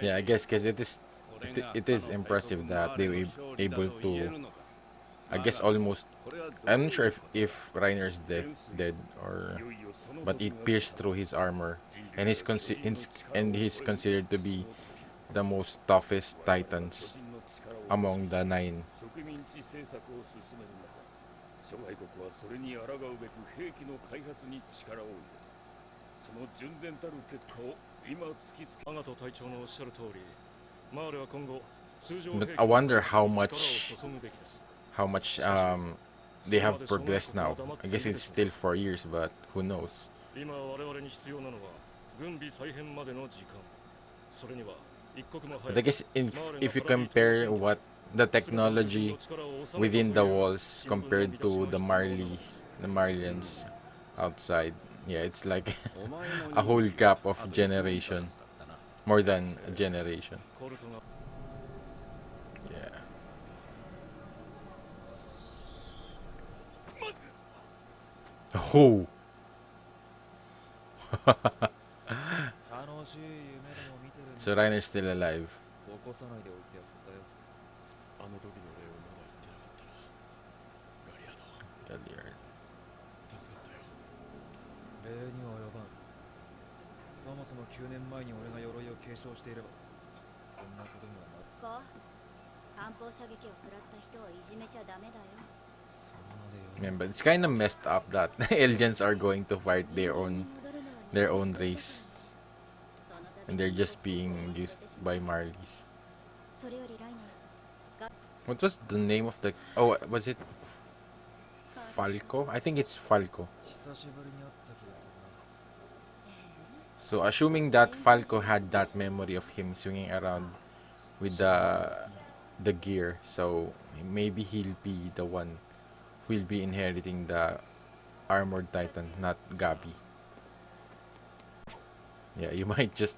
Yeah, I guess because it is impressive that they were able to, I guess, almost. I'm not sure if Reiner's dead, or, but it pierced through his armor, and he's considered to be the most toughest titans among the nine. 諸外国はそれに抗うべく兵器の開発に力を入れた。その純然たる結果を今突きつけ。マガト隊長のおっしゃる通り、マーレは今後通常兵 But 器 I に wonder 力を注ぐべきです。how much they have progressed now. I guess it's still 4 years, but who knows? 今我々に必要なのは軍備再編までの時間。それには一刻も But 早 I く guess if you compare what the technology within the walls compared to the Marlians outside, yeah, it's like a whole gap of generation, more than a generation. コルトが Yeah. Oh. 楽しい夢でも見てるんだ。 So Reiner's still alive. 起こさないでおいてやったよ。あの時の礼をまだ言ってなかったな。ガリアド、 Galliard. 助かったよ。礼には及ばん。そもそも9年前に俺が鎧を継承していればこんなことにはなる。こ艦砲射撃を食らった人をいじめちゃダメだよ。そこまでよ。 Yeah, but it's kind of messed up that aliens are going to fight their own race, and they're just being used by Marlies. それよりライナー、 What was the name of the? Oh, was it Falco? I think it's Falco. 久しぶりに会った気がするな。 So assuming that Falco had that memory of him swinging around with the gear, so maybe he'll be the one who will be inheriting the armored titan, not Gabi. Yeah, you might just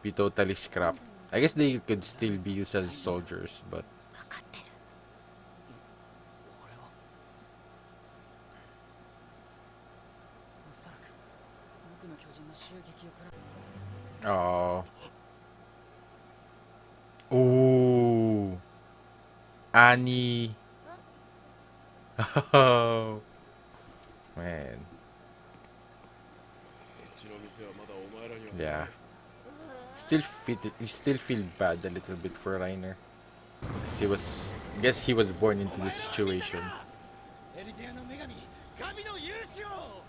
be totally scrapped. I guess they could still be used as soldiers, but 分かってる。俺はおそらく僕の巨人の襲撃を食らう。 oh, ooh, Annie. Oh, man. そっちの店はまだお前らには Yeah. You still feel bad a little bit for Reiner. 'Cause I guess he was born into this situation. エリデアの女神ガビの勇姿を。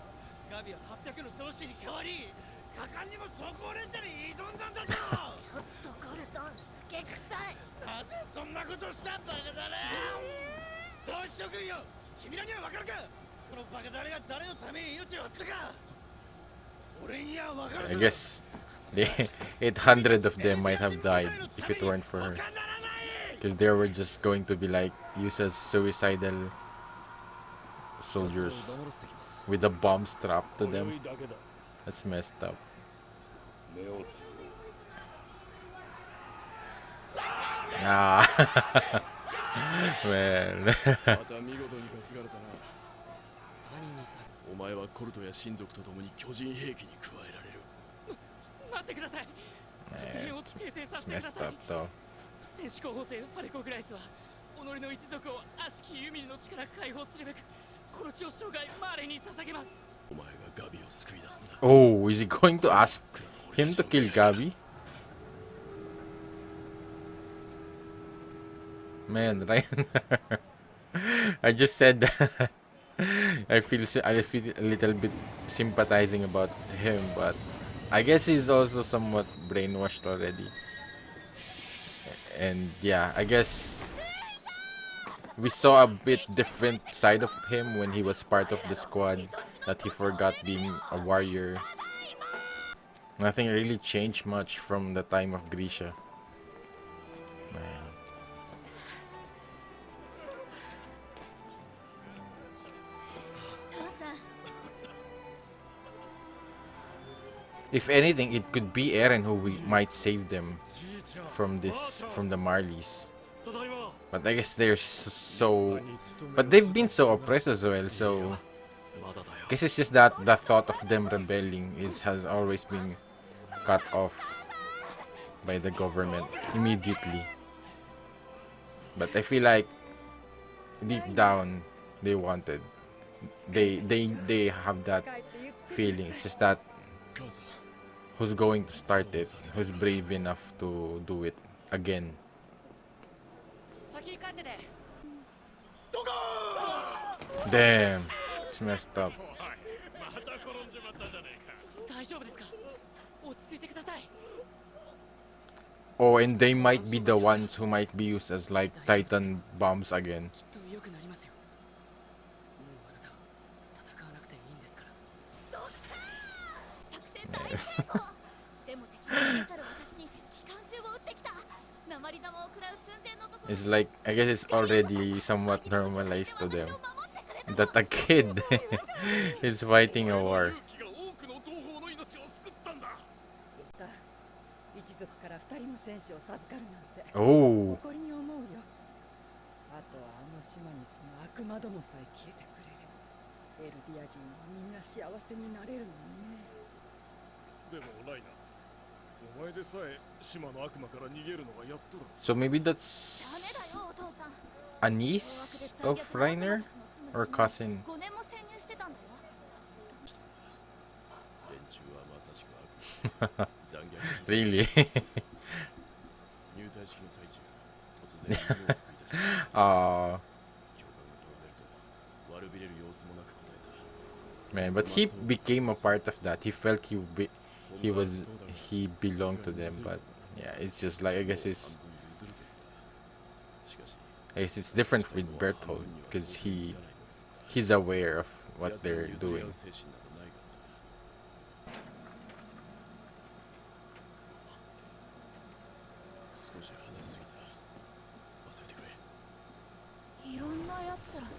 ガビは800の同志に代わり果敢にも装甲列車に挑んだんだぞ。ちょっとコルト、げくさい。なぜそんなことしたバカだね。同志諸君よ、君らにはわかるか。このバカだれが誰のために命を張ったか。俺にはわかる。 I guess the 800 of them might have died if it weren't for her. Because they were just going to be like used as suicidal soldiers 守らせてきます。 with a bomb strapped to 今宵 them. だけだ。 That's messed up. 目をつぶろう。 Ah, man. また見事に担がれたな。兄にさお前はコルトや親族と共に巨人兵器に加えられる。待ってください。発言を訂正さ It's せてくだ messed さい up。though. 戦士候補生ファレコ・グライスは己の一族を悪しきユミルの力解放するべくこの地を生涯マーレに捧げます。お前がガビを救い出すんだ。 Oh, is he going to ask him to kill Gabi? Man, Reiner. I just said that. I feel a little bit sympathizing about him, but I guess he's also somewhat brainwashed already. And yeah, I guess we saw a bit different side of him when he was part of the squad, that he forgot being a warrior. Nothing really changed much from the time of Grisha. Man. If anything, it could be Eren who might save them from the Marlies. But I guess they're so, but they've been so oppressed as well. So Guess it's just that the thought of them rebelling has always been cut off by the government immediately. But I feel like deep down they wanted, they have that feeling. It's just that who's going to start it, who's brave enough to do it again. Damn, it's messed up. また転んじまったじゃねえか。大丈夫ですか？落ち着いてください。 Oh, and they might be the ones who might be used as like Titan bombs again. きっと良くなりますよ。もうあなたは戦わなくていいんですから。作戦大成功でも敵に逃げ去る私に機関銃を撃ってきた鉛玉を食らう寸前のところ It's like, I guess it's already somewhat normalized to them that a kid is fighting a war. 勇気が多くの同胞の命を救ったんだ。一族から二人の戦士を授かるなんて Oh, 誇りに思うよ。あとはあの島に住む悪魔どもさえ消えてくれればエルディア人はみんな幸せになれるのにね。でもライナ、お前でさえ島の悪魔から逃げるのがやっとだ。 so maybe ダメ that's だよお父さん a niece of Reiner or cousin. 5年も潜入してたんだよ連中はまさしく悪魔。残虐。 Really? 入隊式の最中、突然火を吹き出した。 uh, 教官が問われると悪びれる様子もなく答えた。 man, but he became a part of that. He felt he belonged to them, but yeah, it's just like, I guess it's different with Berthold because he's aware of what they're doing. 少し話しすぎた。忘れてくれ。いろんなやつらって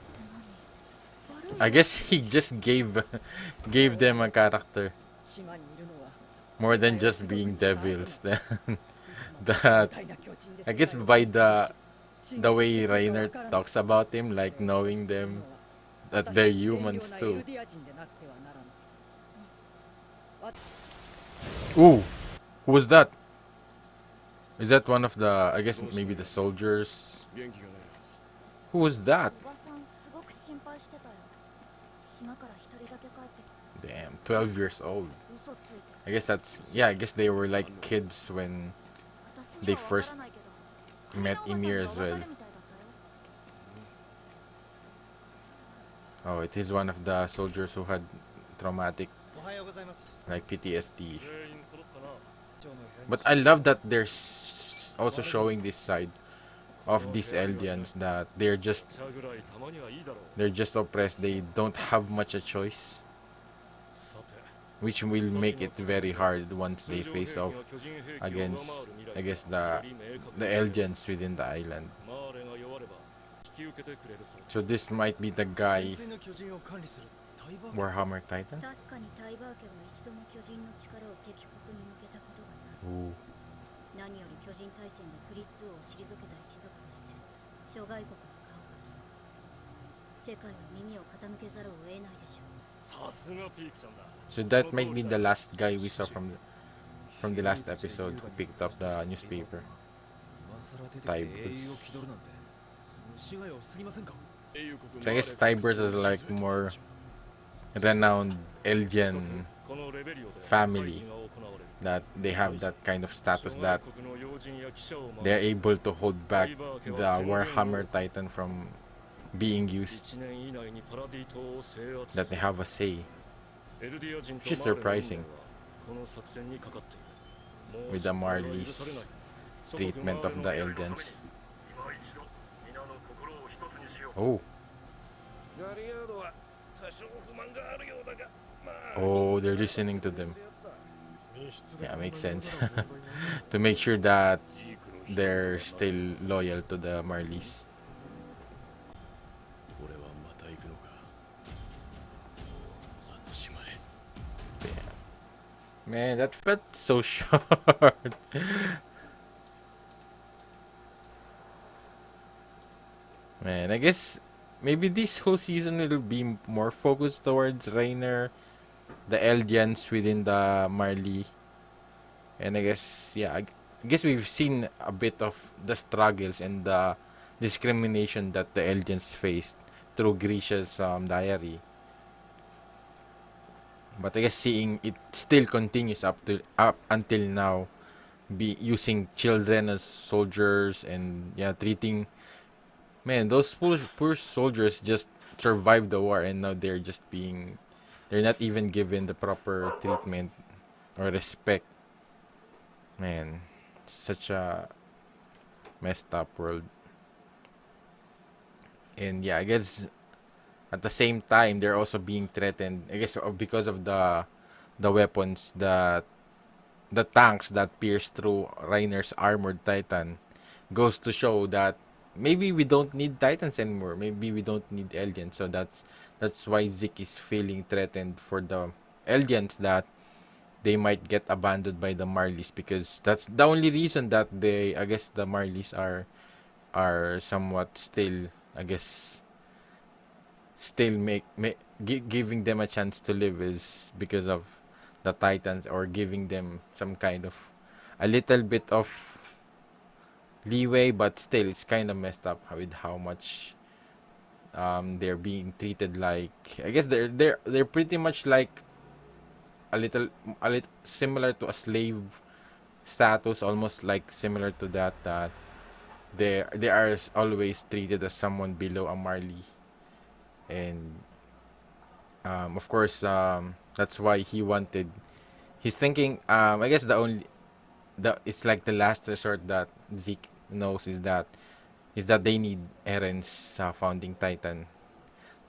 何悪い I guess he just gave them a character 島にいるのは more than just being devils. Then い that つも巨大な巨人で I guess by the way Reiner talks about him, like knowing them, that they're humans too. Ooh, who was that? Is that one of the, I guess maybe the soldiers? 元気がないな。 Who was that? おばさんすごく心配してたよ島から一人だけ帰ってきて Damn, 12 years old. 嘘ついて I guess that's, yeah, I guess they were like kids when 私 they にはわか first らないけど met 彼のおばさん Ymir が as わか well. るみたいだったよ Oh, it is one of the soldiers who had traumatic おはようございます like PTSD. 全員揃ったな。 長の部屋に But I love that they're also showing this side of these aliens that they're 茶ぐらいたまにはいいだろう。 just oppressed. They don't have much a choice, さて、 which will make it very hard once they 通常 face 兵器 off が巨人兵器を against, 上回る未来 I guess, より明確 the に aliens within the island. マーレが弱れば引き受けてくれるそう。 So this might be the guy 潜水の巨人を管理するタイバー Warhammer Titan. 確かにタイバー家は一度も巨人の力を敵国に向けたことがない Ooh. 何より巨人大戦でフリッツ王を退けた一族として諸外国の顔が利く世界は耳を傾けざるを得ないでしょうさすがピークちゃんだ。 So that might be the last guy we saw from the last episode who picked up the newspaper. 今更出てきてタイブス英雄を気取るなんて虫が良すぎませんか 英雄国 So I guess Tybers is like more renowned Eldian このレベリオで family 祭事が行われる。 that they have that kind of status 諸 that 外国の要人や記者を守 they're る able to hold back the Warhammer Titan from being used, 1年以内にパラディ島を制圧 that they have a say エルディア人と which is マーレの運命は surprising この作戦にかかっている。もう with the 失敗は許 Marley's されない。 treatment of the Eldians. 今一度皆の心を一つにしよう。 Oh, ガリアードは多少不満があるようだが、まあ oh, they're listening to them. Yeah, makes sense. To make sure that they're still loyal to the Marleys. 俺はまた行くのか。あの島へ。 Man, that felt so short. Man, I guess maybe this whole season will be more focused towards Reiner, the Eldians within the Marley, and I guess yeah, I guess we've seen a bit of the struggles and the discrimination that the Eldians faced through Grisha's diary. But I guess seeing it still continues up until now, be using children as soldiers and yeah, treating man those poor soldiers just survived the war and now they're not even given the proper treatment or respect. Man, such a messed up world. And yeah, I guess at the same time they're also being threatened. I guess because of the weapons that the tanks that pierce through Reiner's armored Titan goes to show that maybe we don't need Titans anymore. Maybe we don't need aliens. So that's why Zeke is feeling threatened for the aliens that they might get abandoned by the Marlies because that's the only reason that they I guess the Marlies are somewhat still I guess still giving them a chance to live is because of the Titans or giving them some kind of a little bit of leeway, but still it's kind of messed up with how much they're being treated like. I guess they're pretty much like a little similar to a slave status, almost like similar to that they are always treated as someone below a Marley, and of course that's why he's thinking I guess the it's like the last resort that Zeke knows is that they need Eren's founding titan,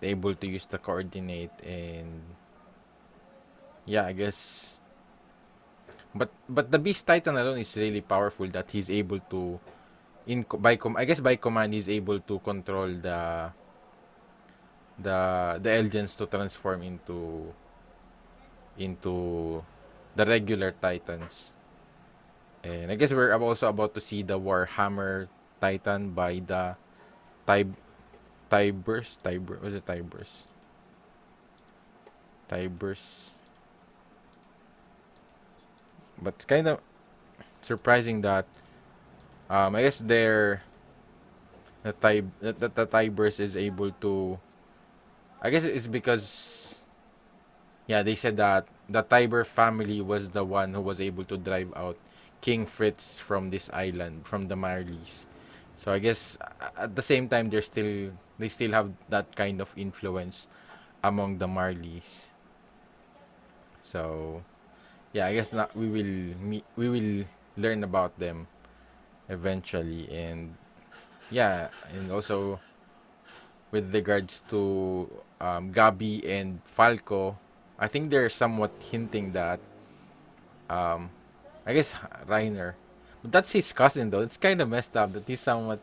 able to use the coordinate, and yeah, I guess. But the beast titan alone is really powerful that he's able to I guess by command he's able to control the Eldians to transform into the regular titans. And I guess we're also about to see the Warhammer Titan by the Tyb was it Tibers. But it's kind of surprising that I guess the Tibers is able to. I guess it's because yeah they said that the Tiber family was the one who was able to drive out King Fritz from this island from the Marlies. So I guess at the same time they still have that kind of influence among the Marlies. So yeah, I guess not we will learn about them eventually, and yeah, and also with regards to Gabi and Falco, I think they're somewhat hinting that um, I guess Reiner, but that's his cousin though. It's kind of messed up that he's somewhat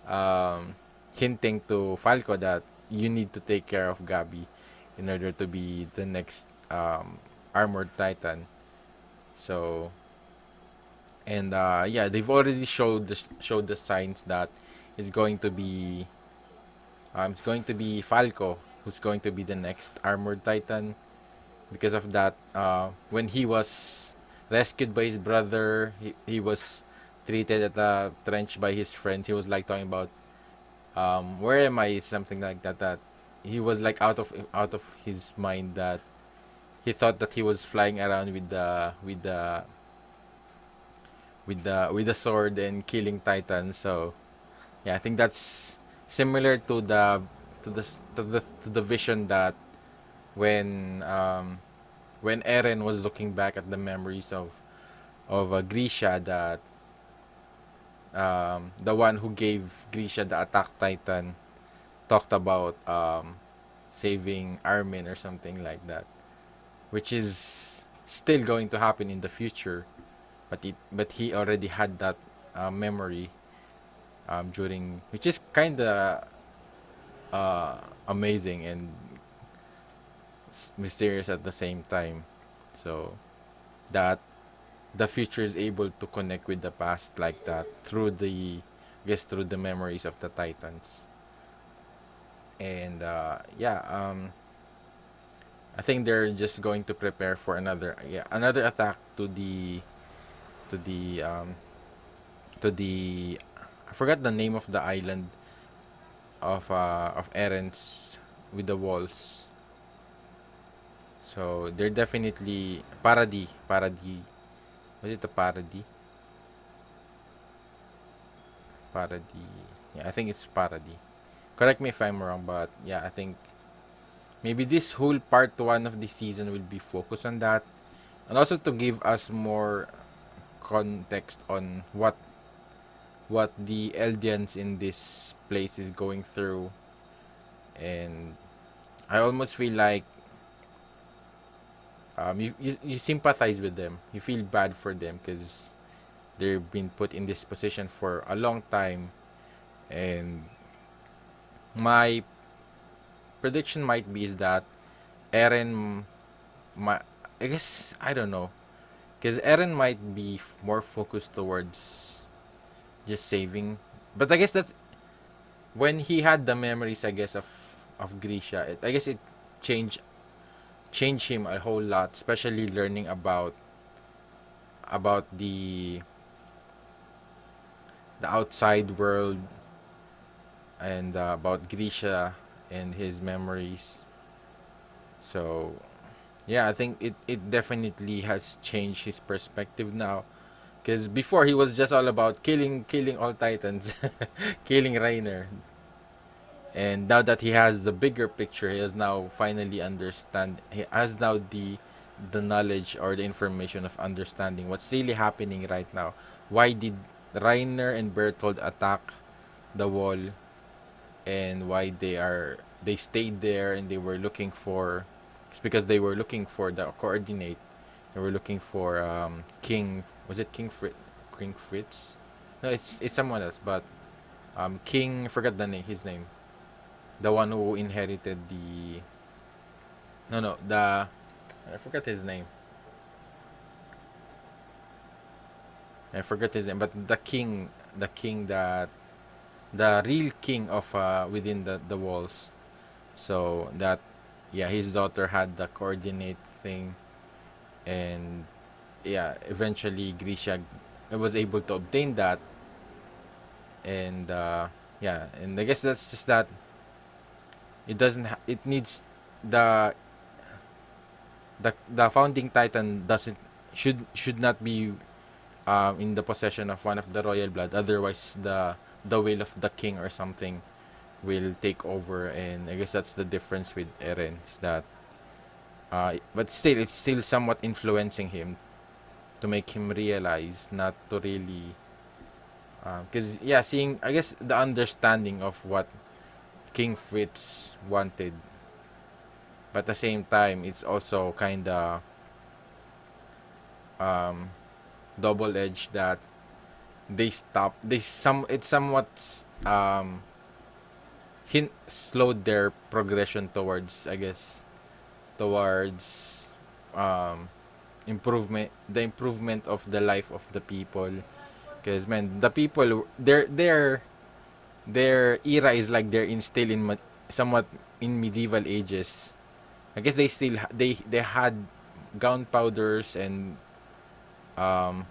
um, hinting to Falco that you need to take care of Gabi in order to be the next armored titan. So and yeah, they've already showed the signs that it's going to be Falco who's going to be the next armored titan. Because of that, when he was rescued by his brother, he was treated at a trench by his friends. He was like talking about where am I, something like that. That he was like out of his mind, that he thought that he was flying around with the sword and killing titans. So yeah, I think that's similar to the vision that when Eren was looking back at the memories of Grisha, that the one who gave Grisha the attack titan talked about saving Armin or something like that, which is still going to happen in the future, but he already had that memory during, which is kind of amazing and mysterious at the same time. So that the future is able to connect with the past like that through the I guess through the memories of the Titans. And yeah, I think they're just going to prepare for another attack to the um to the I forgot the name of the island of Eren's with the walls. So they're definitely Paradis. Was it the Paradis? Yeah, I think it's Paradis. Correct me if I'm wrong, but yeah, I think maybe this whole part one of the season will be focused on that, and also to give us more context on what the Eldians in this place is going through. And I almost feel like you sympathize with them. You feel bad for them because they've been put in this position for a long time. And my prediction might be is that Eren, my, I guess I don't know, because Eren might be more focused towards just saving. But I guess that's when he had the memories. I guess of Grisha. I guess it changed changed him a whole lot, especially learning about the outside world and about Grisha and his memories. So yeah, I think it definitely has changed his perspective now. Because before he was just all about killing all titans, killing Reiner. And now that he has the bigger picture, he has now finally understand. He has now the knowledge or the information of understanding what's really happening right now. Why did Reiner and Berthold attack the wall, and why they stayed there and they were looking for. It's because they were looking for the coordinate. They were looking for King. Was it King Fritz? No, it's someone else. But King. I forgot the name. His name. The one who inherited the. No, the. I forgot his name. I forgot his name. But the king that the real king of within the walls. So that yeah, his daughter had the coordinate thing, and yeah, eventually Grisha was able to obtain that. And yeah, and I guess that's just that it doesn't it needs the the founding titan doesn't should not be in the possession of one of the royal blood, otherwise the will of the king or something will take over. And I guess that's the difference with Eren is that but still it's still somewhat influencing him to make him realize not to really because yeah, seeing I guess the understanding of what King Fritz wanted, but at the same time it's also kind of um, double edged that they some it's somewhat um, hint slowed their progression towards I guess towards um, the improvement of the life of the people. Because man, the people their era is like they're in still in somewhat in medieval ages. I guess they still they had gunpowders and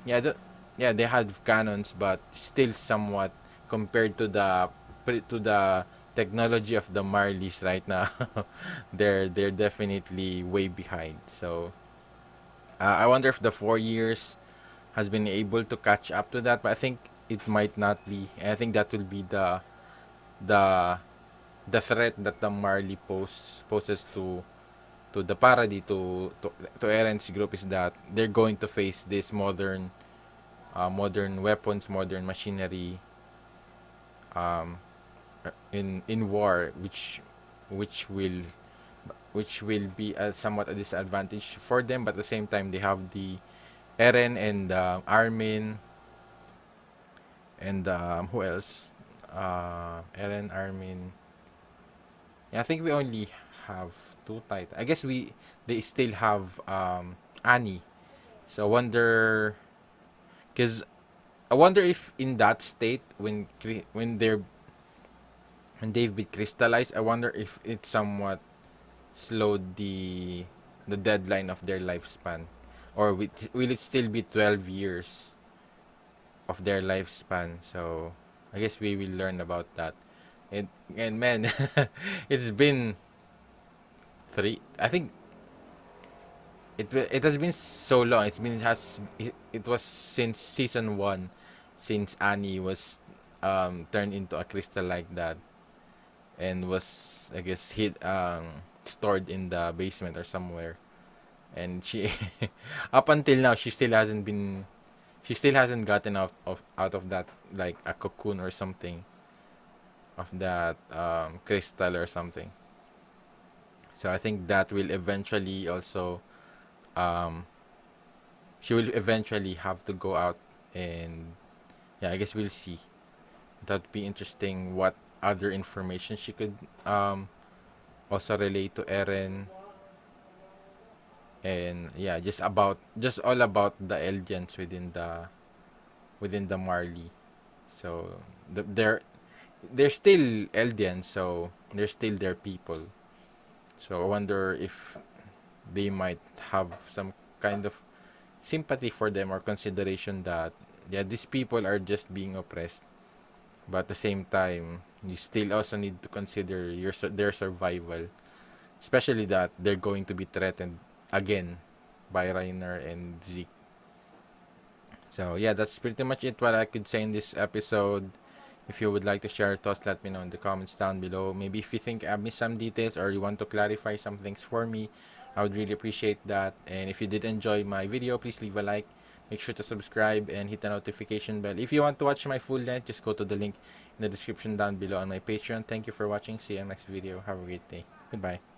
yeah yeah, they had cannons, but still somewhat compared to the technology of the Marlies right now. They're definitely way behind. So I wonder if the 4 years has been able to catch up to that, but I think it might not be. And I think that will be the the threat that the Marley poses to the parody to Eren's group is that they're going to face this modern weapons, modern machinery um, in war, which will which will be somewhat a disadvantage for them. But at the same time, they have the Eren and Armin and who else? Eren, Armin. Yeah, I think we only have two titans. I guess they still have Annie. So I wonder, cause I wonder if in that state when they're and they've been crystallized. I wonder if it somewhat slowed the deadline of their lifespan, or will it still be 12 years of their lifespan? So I guess we will learn about that. And man, it's been three. I think it has been so long. It was since season one, since Annie was turned into a crystal like that, and was, I guess, stored in the basement or somewhere. And she up until now, she still hasn't gotten out of that, like a cocoon or something, of that crystal or something. So I think that will eventually also, um she will eventually have to go out, and yeah, I guess we'll see. That would be interesting what other information she could also relate to Eren. And yeah, just all about the Eldians within the Marley. So they're still Eldians, so they're still their people. So I wonder if they might have some kind of sympathy for them, or consideration that, yeah, these people are just being oppressed, but at the same time you still also need to consider their survival, especially that they're going to be threatened again by Reiner and Zeke. So yeah, that's pretty much it what I could say in this episode. If you would like to share your thoughts, let me know in the comments down below. Maybe if you think I missed some details, or you want to clarify some things for me, I would really appreciate that. And if you did enjoy my video, please leave a like. Make sure to subscribe and hit the notification bell. If you want to watch my full length, just go to the link in the description down below on my Patreon. Thank you for watching. See you in the next video. Have a great day. Goodbye.